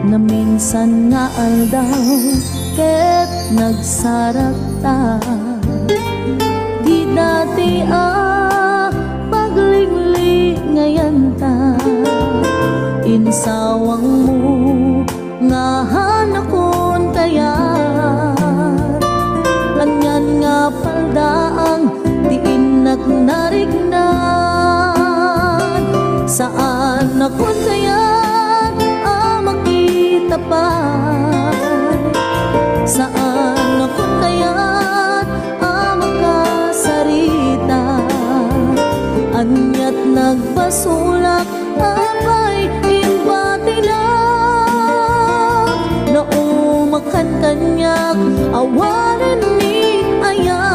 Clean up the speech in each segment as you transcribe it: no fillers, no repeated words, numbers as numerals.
na minsan nga aldaw ket nagsarak ta. Di dati paglingli ngayon ta, insawang mo nga hanakon kayat. Anyan nga paldaang diin nagnarignan, saan akon kayat makita pa. Saan akon kayat makasarita. Anyat nagbasulak apay imbatilak, naumakan kanyak awalan ni ayan.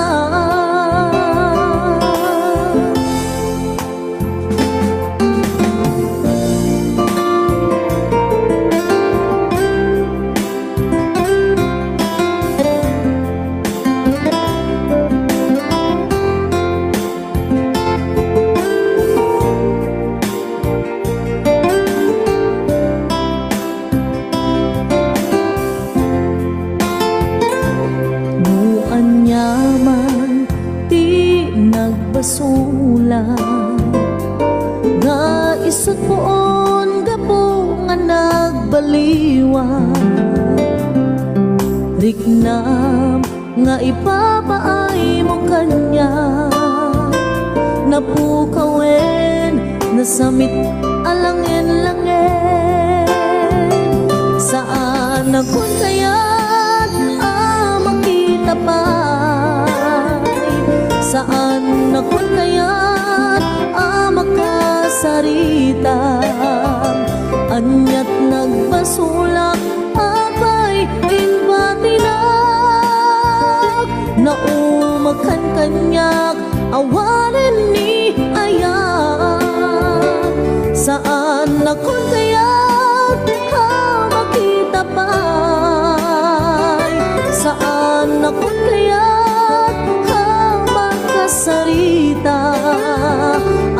Basulan nga isut poon gapo nga nagbaliwan, riknam nga ipapaay mo kanya. Napukawen nasamit alangin-langin, saan akon kayat makita pa. Saan akon kayat makasarita. Anyat nagbasulak apay imbatilak, naumakan kanyak awalan ni ayan. Saan akon kayat makita pa. Saan akon kayat sarita.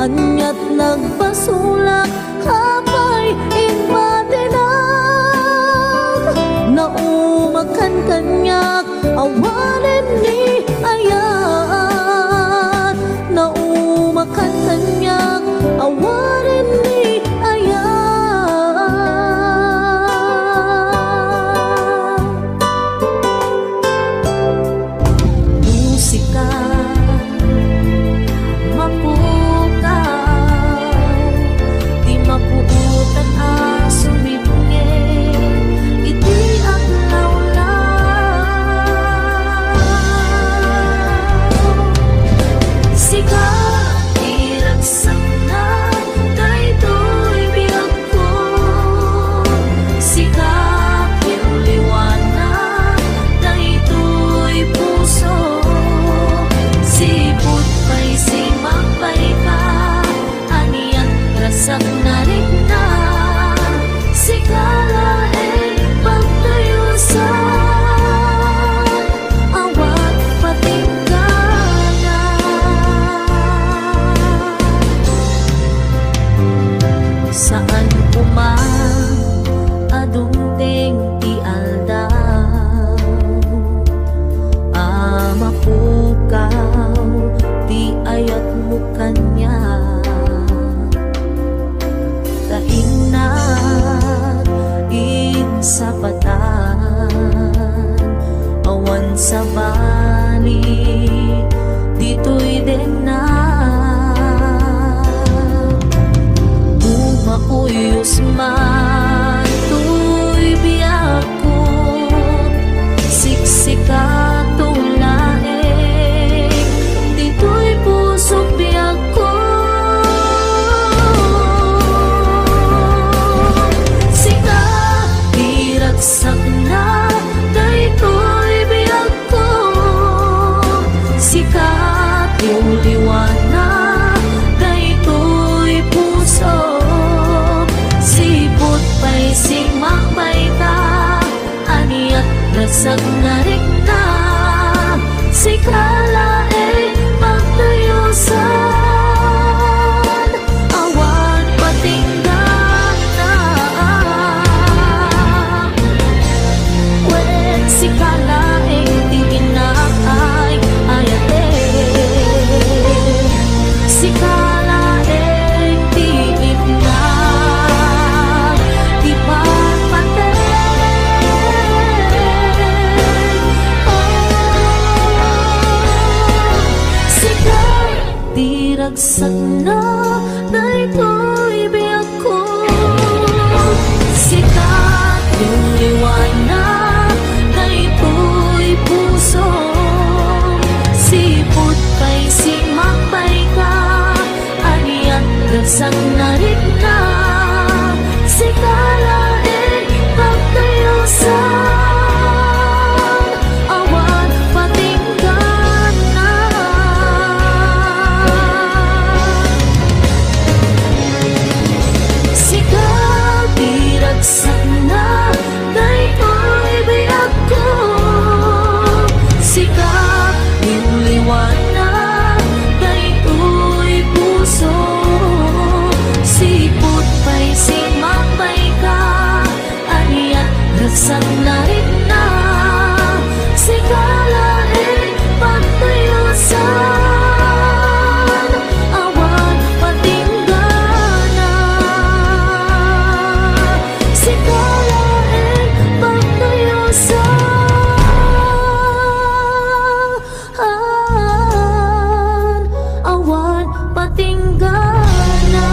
Anyat nagbasulak apay imbatilak, naumakan kanyak awalan ni ayan. Naumakan kanyak awalan ni ayan. Musika mapuutan sumibunge iti aglawlaw. Siga iragsak na daytoy biyag ko. Siga kinuliwan na daytoy puso. Sipot pa'y simapay ka, aniyan rasak na rin na. Sigala pagtayusan, awat patinggalan. Saan adungting ti aldaw, mapukaw ti ayat mo kanya. Tainag sa batan, awan sa bali, dito'y din na. Umakuyos man to'y biyak ko, siksika tulaeng, dito'y pusok biyak ko. Sak na daytoy biyag ko, sikat yung liwanag daytoy puso. Sipot pa'y sigmakbay ka, aniat rasag na rin na. Sikala pagtayusan, awan patinggan na. ragsak na daytoy biyak ko. Sikat yung liwanag daytoy puso, sipot pa'y simakbay ka, aniyan ragsak na rin na. Sikalain pagtayosan, awan patinggan na. Sikat iragsak na daytoy biyak ko. Sikat yung liwanag daytoy puso, sipot pa'y simakbay ka, aniyan ragsak na rin na. Sikalain pagtayosan, awan patinggan na. Sikalain pagtayosan, awan patinggan na.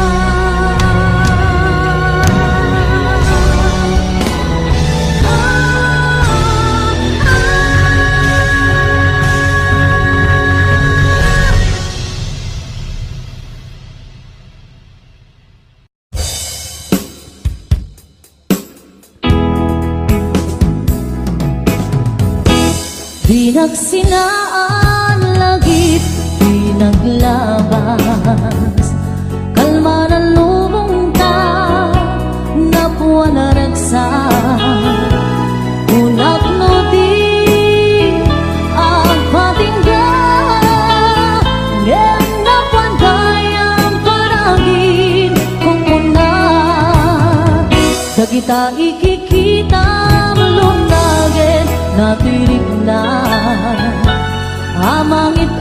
Di nagsinaan lagip, di naglabas, kalma na lubong ta, napuan na ragsak. Unak no di ang patinggan, ngayon napuan kayang paragin kung una. Dagita ikikita malunagin natirig na, amangit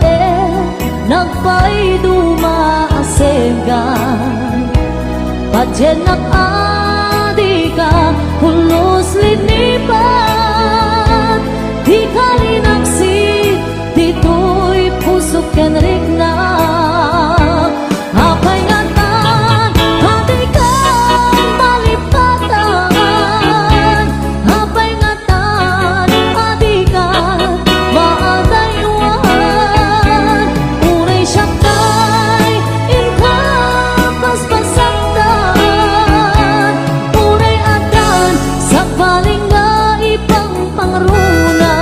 nagpay dumaasegan, padyenak adi ka pulos linipan. Di kalinaksit dito'y pusok kenrik na, apay ngatan hati ka malipatan, apay ngatan adi ka maadaywan. Unay syaktay inka paspasantan, unay adan sa paling nga ipang pangruna.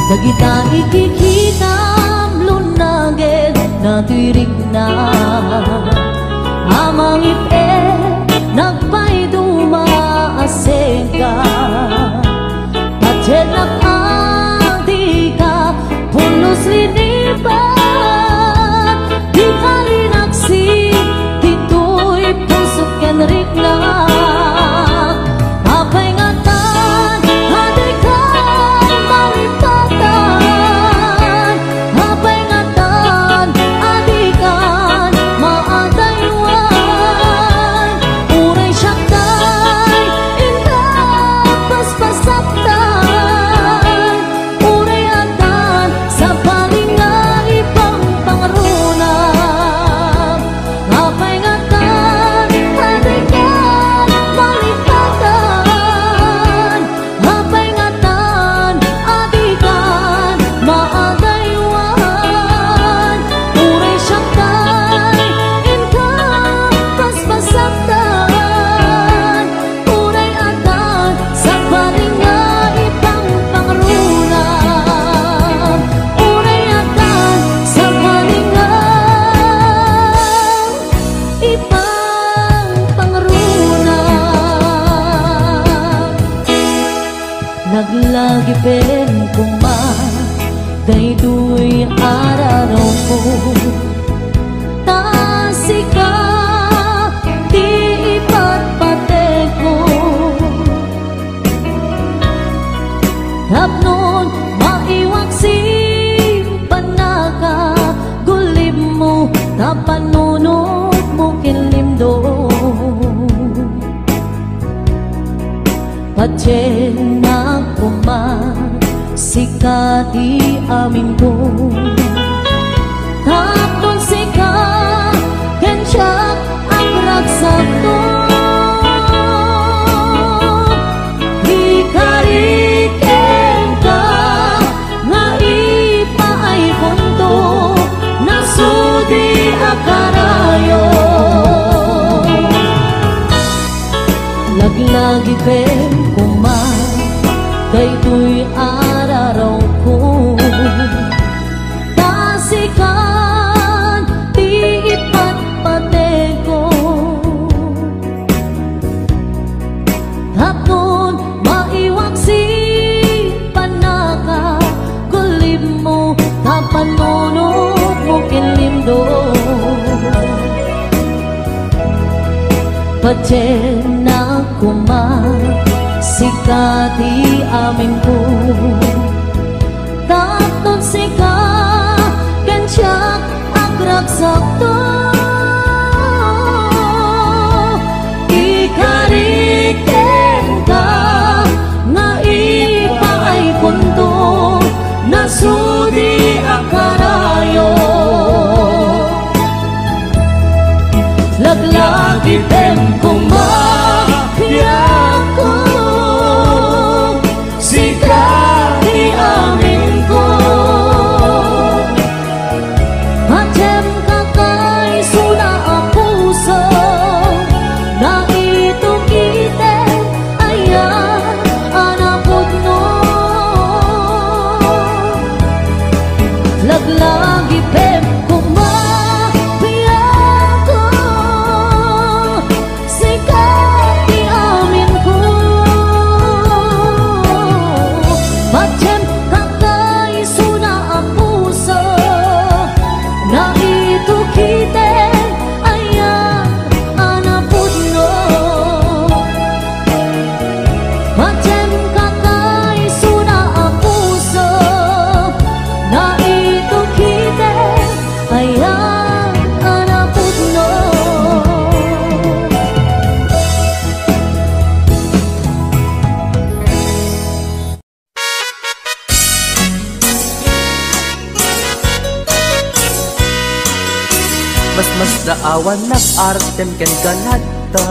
Dagita ikikita lunaged natirig na, amangit nagpay dumaaseka, padyenak adi ka pulos linipan. Di kalinaksit dito'y pusok kenrik na, apay ngatan adi ka malipatan, apay ngatan adi kan maadaywan. Unay syaktay inka paspasaktan, unay adan sa paling nga ipang pangruna. Apay ngatan adi kan malipatan, apay ngatan adi kan maadaywan. Unay syaktay inka paspasaktan, unay adan sa paling nga ipang pangruna. Unay adan sa paling nga ipang pangruna. Naglagipin kuma daytoy araraw ko, tasika di ipatpateg Pachen na sika di amin ko tapton sika kenchak ang raksak to di kariken ka nga ipaay punto nasudi akarayo laglagi pen daytoy araraw ko tasikan di ipatpate ko tapon maiwag si panaka kulim mo tapanunod mo kinlimdo pachen na sika di amin ko tapton sika kenchak agraksak to ikariken ka nga ipaay punto nasudi akarayo laglagi tem kumapiyak ko lagi pep kumapiyak ko sikat di amin ko macem kakay suna ang puso na ito kite ayan anapod no macem kakay suna ang puso na ayan anapod no mas daawan nag-artem ken ganada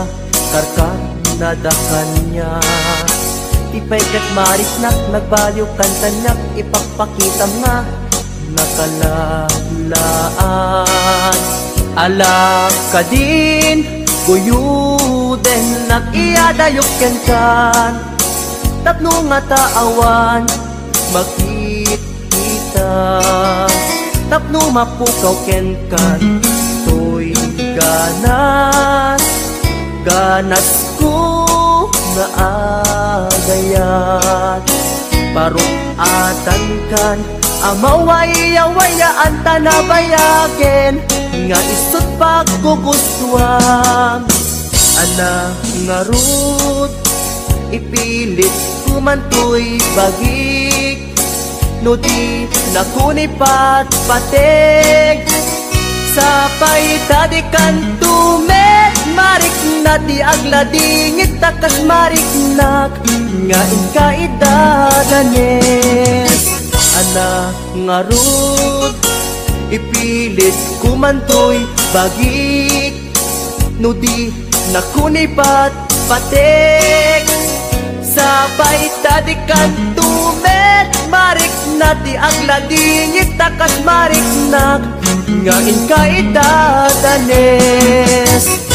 karkar nadakan niya tipay ket maris nagbaliw kantanyak ipagpakita nga nakalalaan alak ka din guyuden nag-iadayok ken kan tapno nga taawan makikita tapno mapukaw ken kan toy ganas ko nga agayat parukatan kan amawaya-wayaan tanabayagen nga isut pagkugustuhan anak nga rut ipilit kumantoy bagik no di nakunipat patek sapay tadikan tumet marik na di agladingit takas marik nak nga inkaidadanes anak nga rut ipilit kumantoy bagik no di nakunipat patek sabay tadikan tumet marik na di agladingit takas marik nak nga inkaidadanes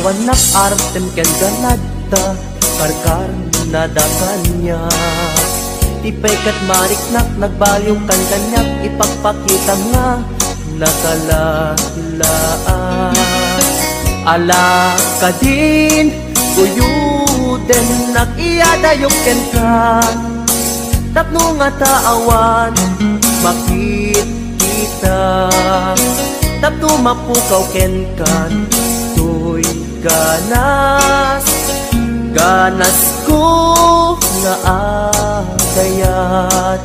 awan nag-artem ken ganada karkar nadakan niya tipay kat marik nagbaliw kan kanyak ipagpakita nga nakalalaan ala ka din guyuden nag-iadayok ken kan tapno nga taawan makit kita, tapno mapukaw ken kan tuy ganas, ganas ko nga agayat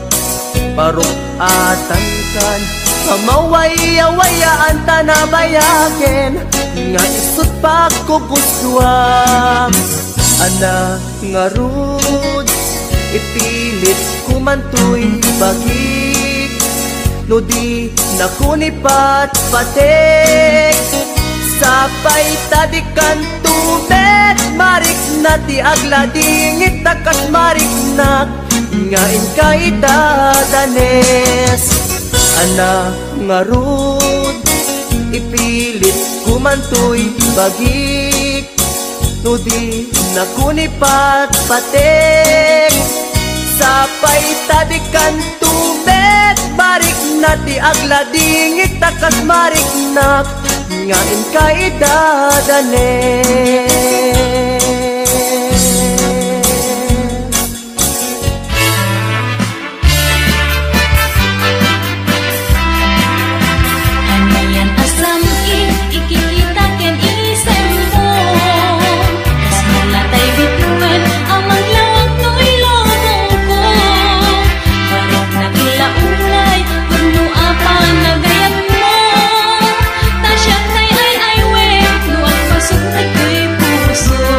parukatan kan pamaway-awayaan tanabayaken nga isut pagkugustuam ana nga rud ipilit kumantoy bagik no di nakunipat patek sapay tadikan tubet marik na ti agladingit takas marik na ngain kaita danes ana nga rud ipilit kumantoy bagik no di nakunipat patek sapay tadikan tubet marik na ti agladingit takas marik na ngain kaita danes. Puso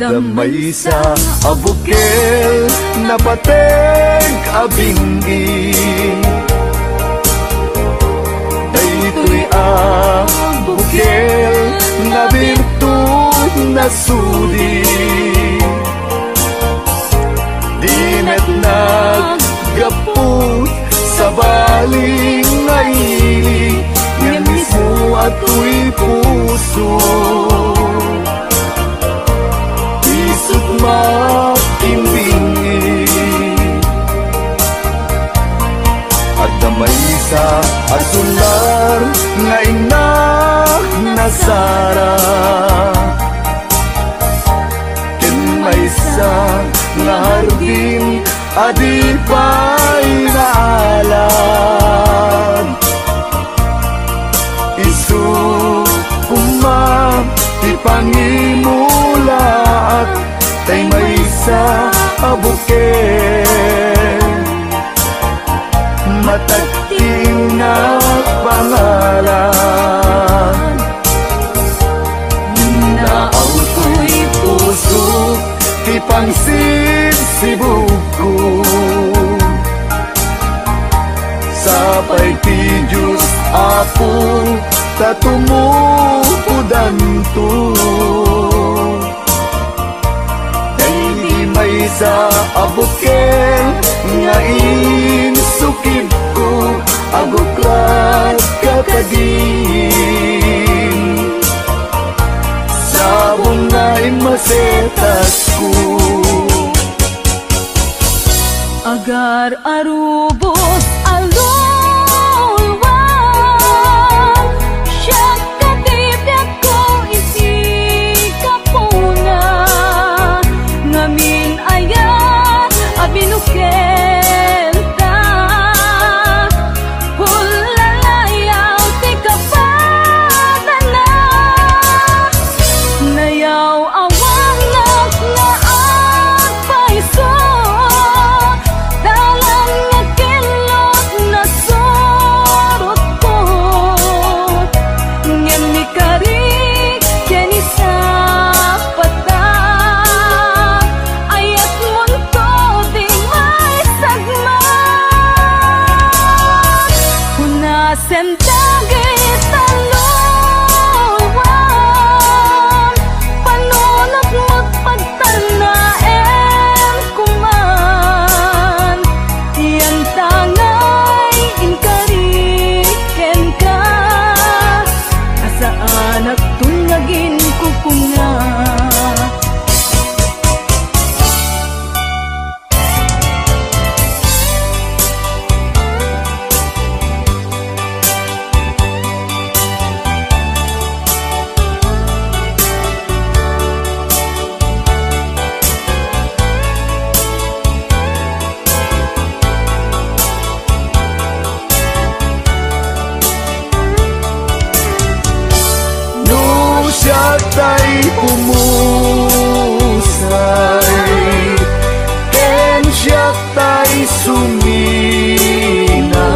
Gamay sa abukel na pateng abinggi, daytoy abukel na birtud na sudi. Dinet naggapot sa baling nga ili, nga mismo ato'y puso. Isut makimbingi at damay sa asular nga inak na Sara. Ken may sa nga hardin adi pa'y naalan. Isu kumam ti pangimulaat tay may sa abukel, matagting na pangalan. Naaw ko'y puso ti pangsisibog ko, sapay ti Diyos ako tatumupudan to. May sa abukel nga insukib ko, aguklat kakagin sabong nga imasetas ko. Agar arubos alulwang, siya katibyak ko isi kapuna. Ngamin ayat abinuken ta, hulalayaw ti kapadana. Nayaw awang nga agpaiso, dalan nga kilot na surot ko. Ngem ni karik ken isa pata, ayat munto ding may sagma. Hunasen dagit talulwang, panunot magpagtanaen kuman. Yan tangay inkariken ka, asaan at tunagin kukunga. No siya tay pumusay, ken siya tay sumina.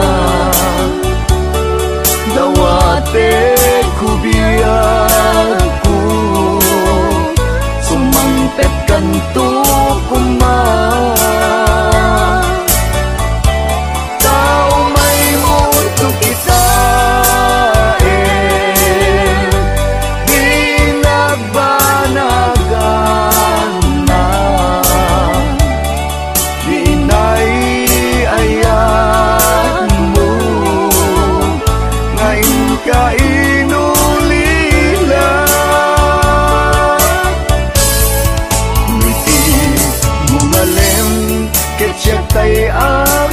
Dawate kubiyag ko, sumangpet kanto kuman. Tao may mundo kita, di nagbanagan na, di naiayan mo, ngayon ka inulila. Ngiti mungalem ket siya tay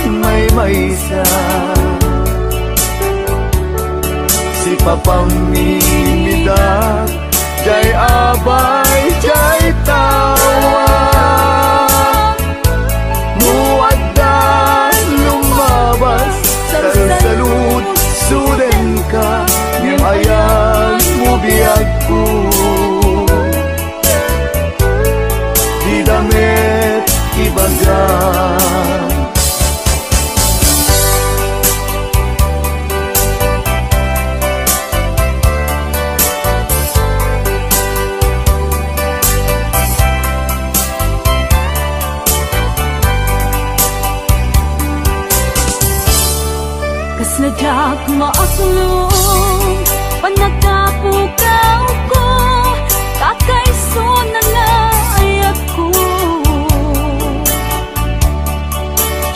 may maysa, si papamimidak jay abay jay tawa. Muaddan lumabas salsalud suden ka, ngem ayan mo biyag ko. Di damit ibagan, siyak maaklong panagkapukaw ko kakaiso na naayat ko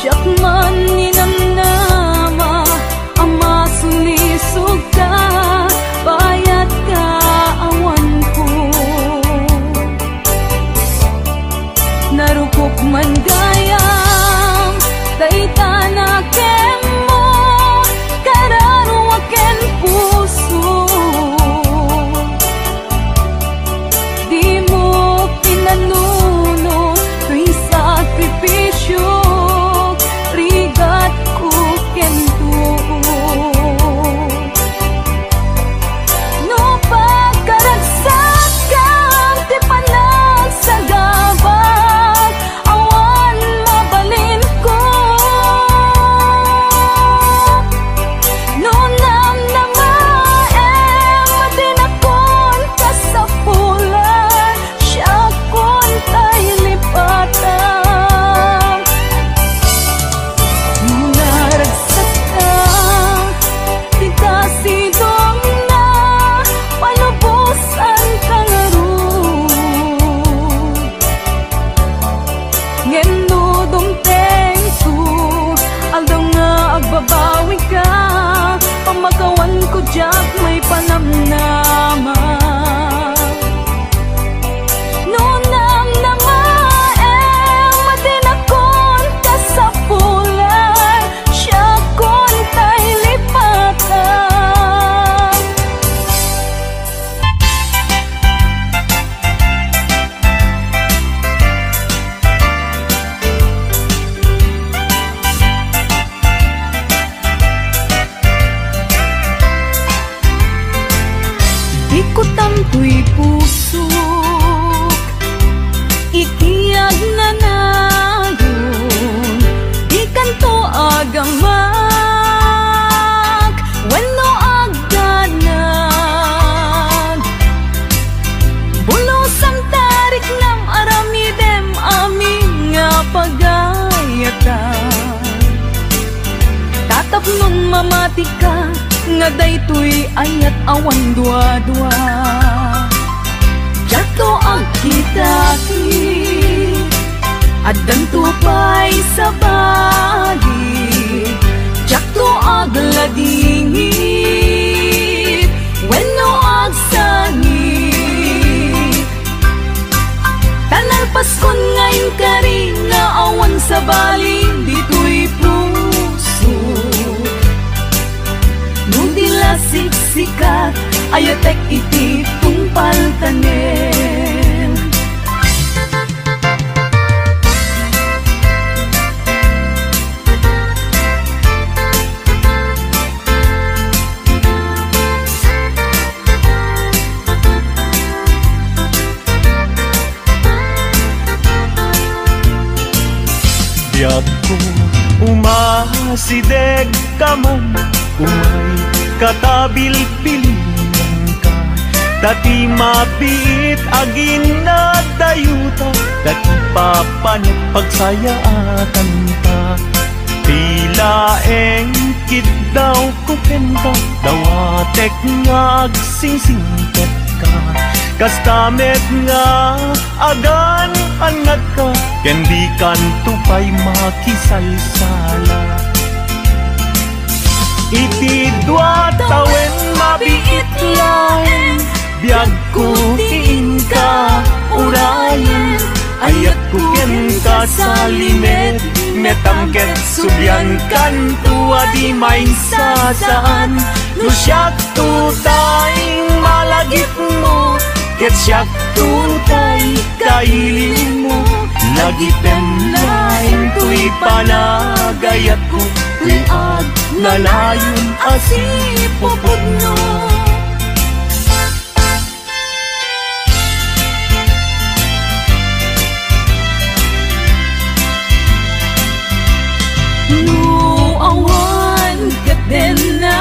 siyak man ninamnama ama sulisog ka bayat ka awan ko narukop man gayam daytana kemo kararo aken puso di mo pinanuno tuy sakripisyo rigat ko kento no pagkaragsak kang ti panagsagabag awan mabalin ko no namnamaem madinakon kasapulan siya kon tay lipatan naragsak ka di kasidong na palubusan kang ngeno dumteng su aldaw nga agbabawi ka pamagawan ko jak may panamnama no namnamaem madinakon kasapulan siya kon tay lipatan di ko tamtoy pusok itiyag na nayon di kanto agamak wenno agdanag bulusang tarik nam aramidem aming nga pagayatan tatapnon mamati ka nga daytoy ayat awan dua-dua jato ang kitaki at danto pa'y sa bali jato agladingit wenno agsangit tanal paskon ngayon kari nga awan sa bali dito'y puso nung dila siksikat ayatek iti tungpal tanem Biag ko umasideg ka man umay katabil-bilingan ka dati mapit agin na dayuta dati papanit pagsayaatan ka tila engkit daw kukenta dawatek nga agsingsingket ka kastamet nga agan angat ka kendi kan tupay makisalsala iti dua tawen mabiit lain biag ko tiin ka urayan ayat ko ken ka sa limet metangket subyan kan tua di main sasaan no siyak tutaing malagip mo ket siyak tutay kailin mo lagipem lain tuy panagayat ko tuy ag nalayon asipupod no awan katen na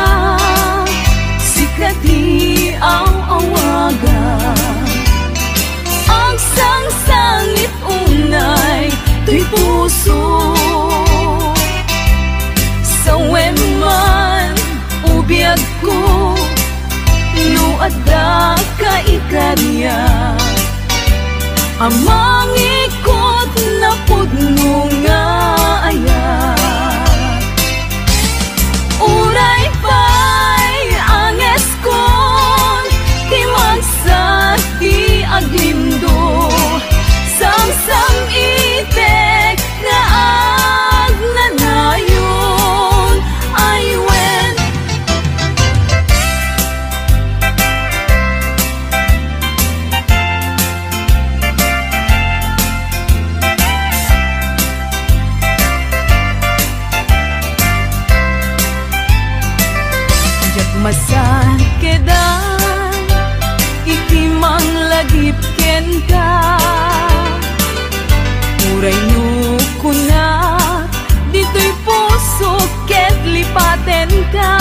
sikati ang awaga ang sang-sangit unay tuy puso sa weman ikarya. Amang ikot na pudno nga ayat. Uray pa'y anges kon, ti magsat ti aglimdo. Samsam itek na agnanayon ay wen. Masan kedan iti manglagip ken ka. Uray no kuna dito'y puso ket lipaten ka.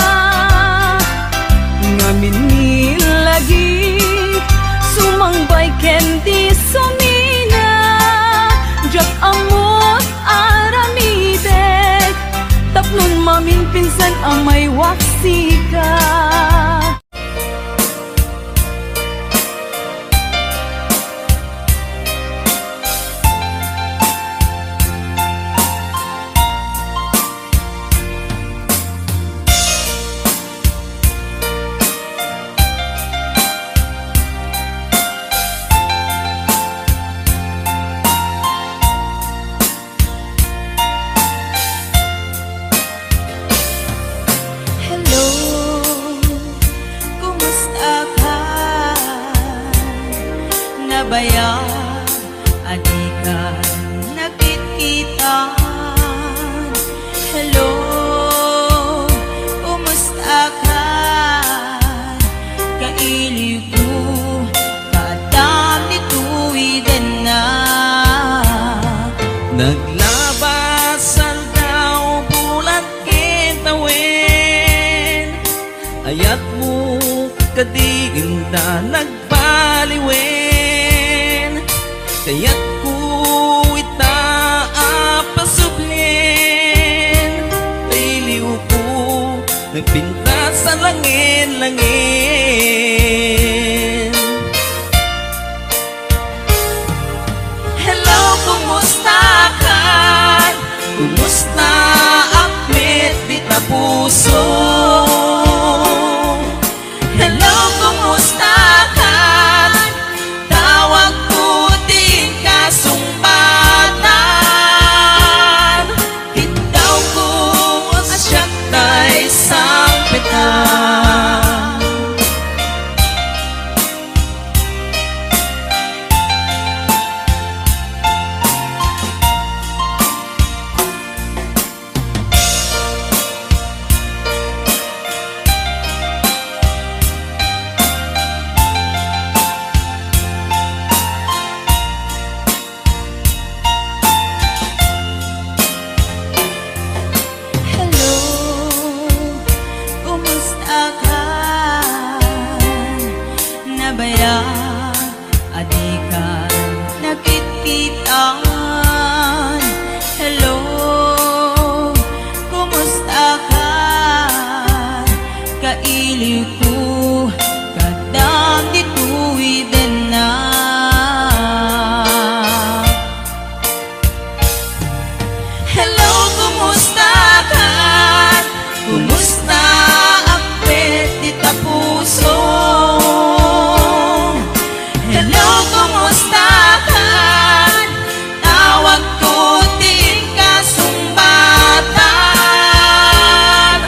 Ngamin ni lagip sumangbay ken di sumina. Jak amot aramidek tapnon mamin pinsan amay waksi ka. Baya, adi ka nagkitkitan. Hello, kumusta ka? Kailiw ko, kadam ni tuwiden na. Naglabasan daw bulat kitawin, ayat mo kadiganda nagbaliwin. Kaya't ko itaapasublin, iliw ko nagpinta sa langin-langin. Hello, kumusta ka? Kumusta akmet di ta puso? Hello, kumusta ka? Tawag ko din kasumpatan. Hitaw ko asyak tay sampitan. Baya, adi ka nagkitkitan. Hello, kumusta ka? Kailiw ko, kadam di tuwiden na. Hello, kumusta ka? Kumusta akmet di ta puso? Hello, kumusta ka? Tawag ko din kasumbatan.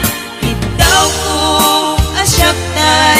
Itaw ko asyak tay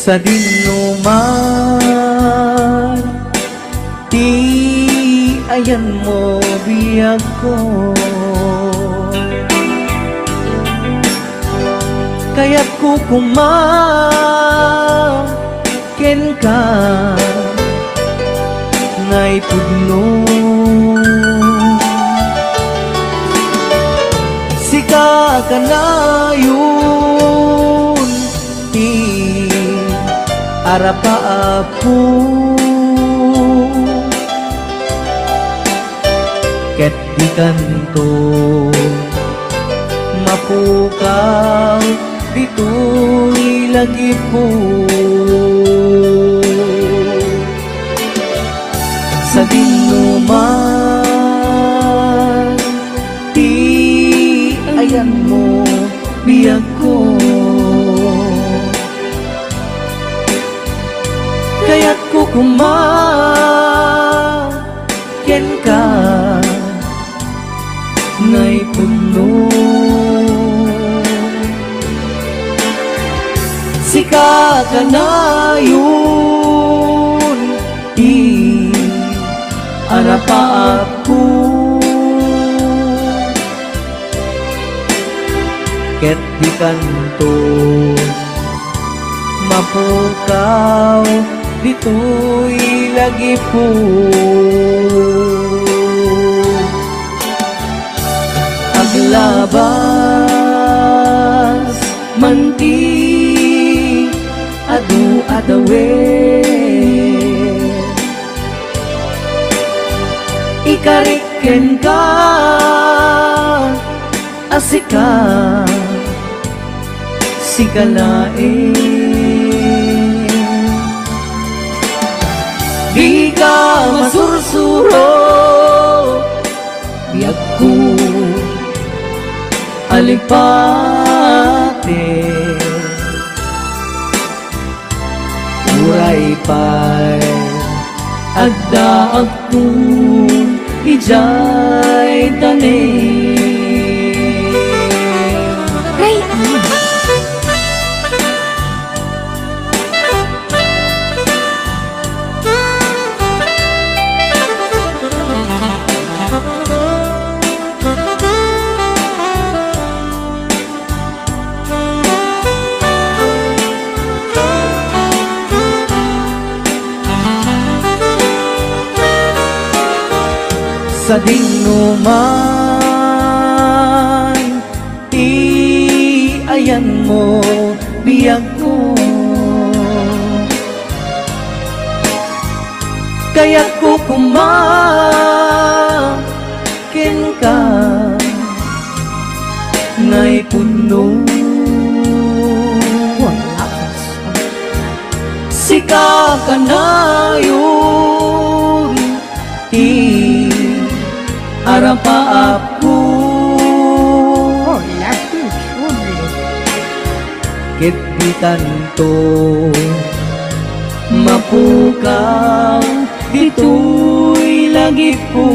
sa dinuman, di ayan mo biyag ko. Kaya't kukumaken ka ngay pudno. Sika ka na yun, di arapa-apu. Ket di kanto mapukaw, dito'y lagi po. Sa dinuman, di ayan mo biyag ko. Kaya't kukumaken ka ngay puno. Sika ka na yun, di arapa-apu. Ket di kanto mapukaw, dito'y lagi po. Aglabas manti adu adawe, ikariken ka asika sigalae. Di ka masursuro biyag ko alipate. Uray pa'y agda agtun ijay tanim. Sa dinuman, di ayan mo biyag ko. Kaya't kukumaken ka ngay puno. Sika ka na yun, arapa-apu. Ket di kanto mapukaw, dito'y lagi po.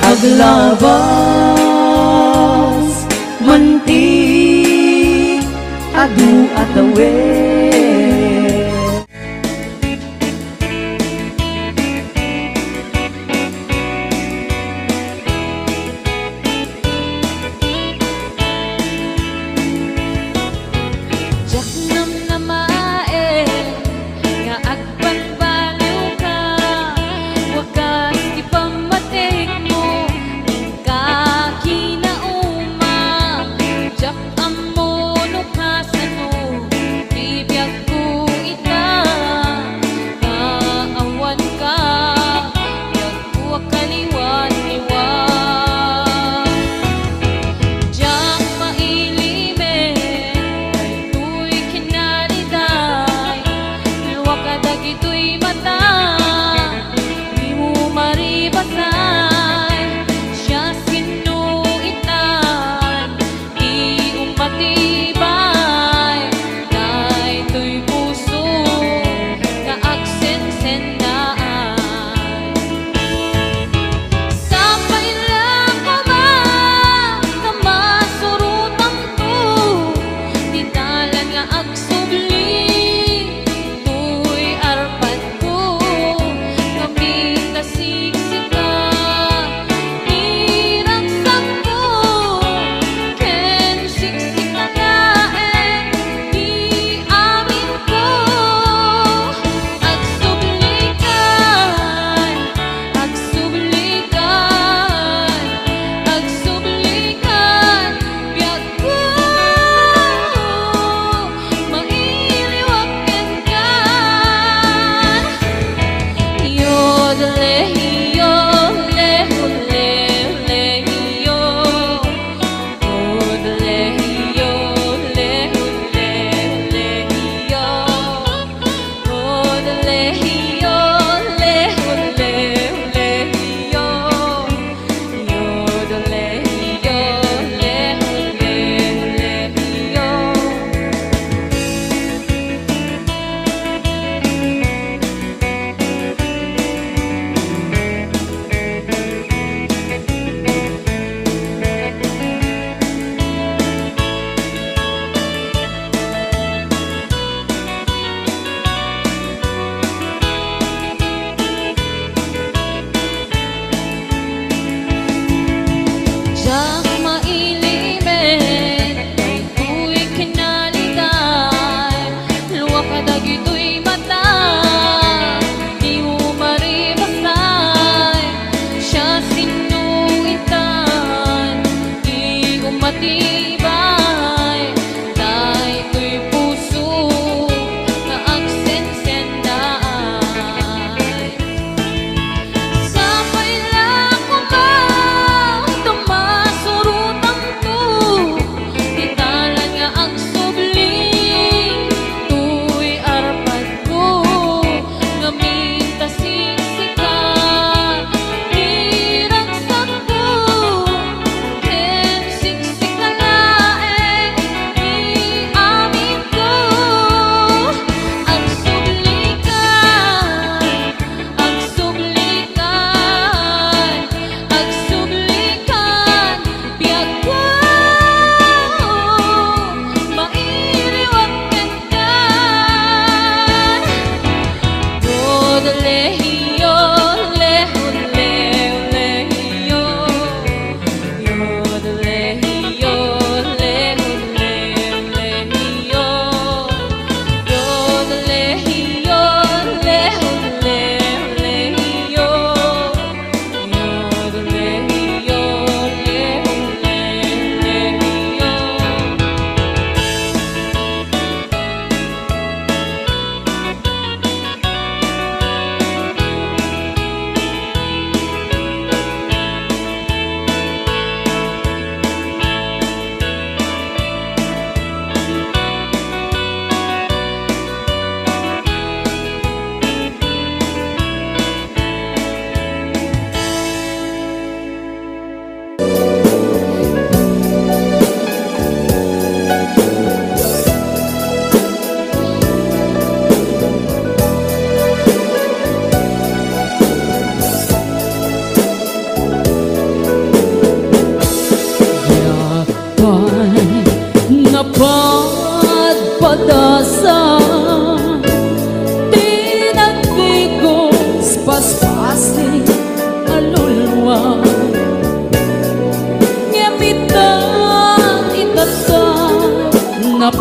Aglabas manti adu atawe.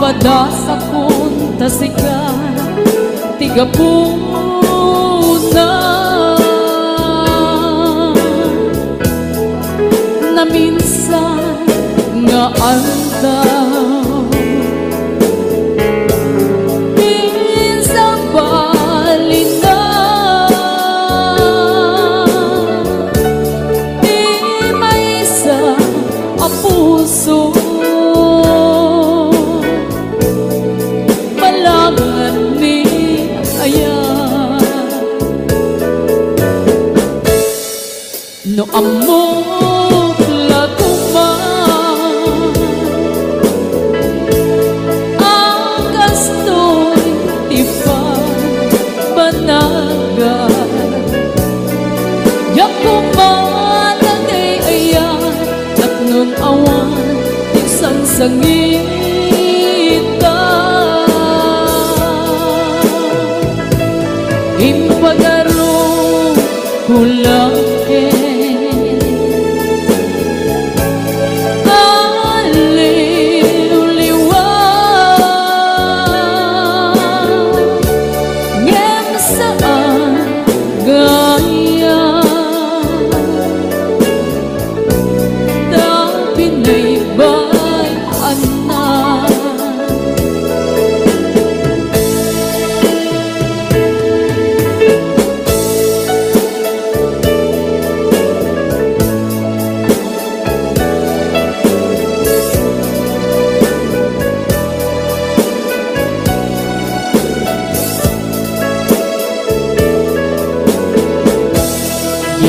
napadasakon tasikan tigapuna na minsan nga andaw minsan balina di maisa ang puso malangan ni ayan no amok lakuman ang gastoy tipa banaga yakuman ang ayan at nun awan isang sangita impagaro kulang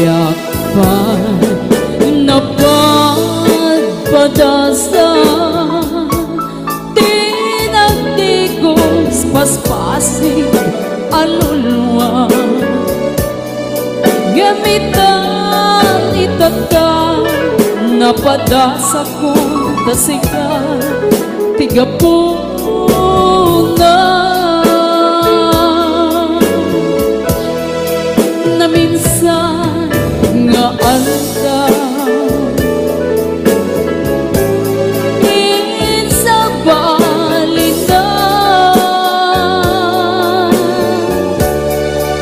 yakpan napadpadasa tinagdigos paspasig alulwa gamitan itata napadasa ko tasika tigapuna na minsan nga andaw sa balina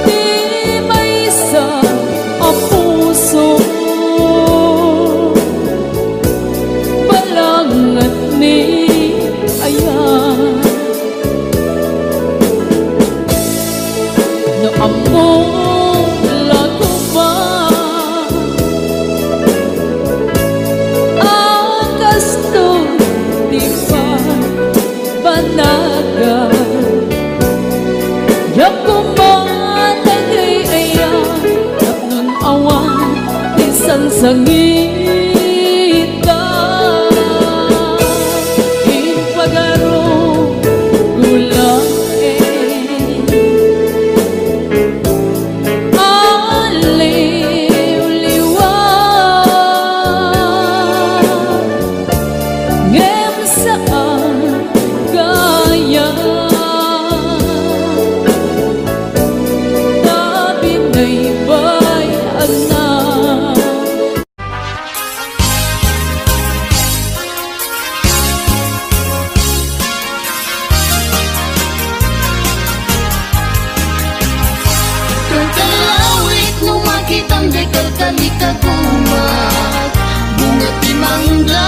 di maisa ang puso balangat ni ayan no amor sangita impagaro kulang aliw-liwa ngem saan kaya tabi na'y bayan na Kitang dekal kami kagumat bunga timangga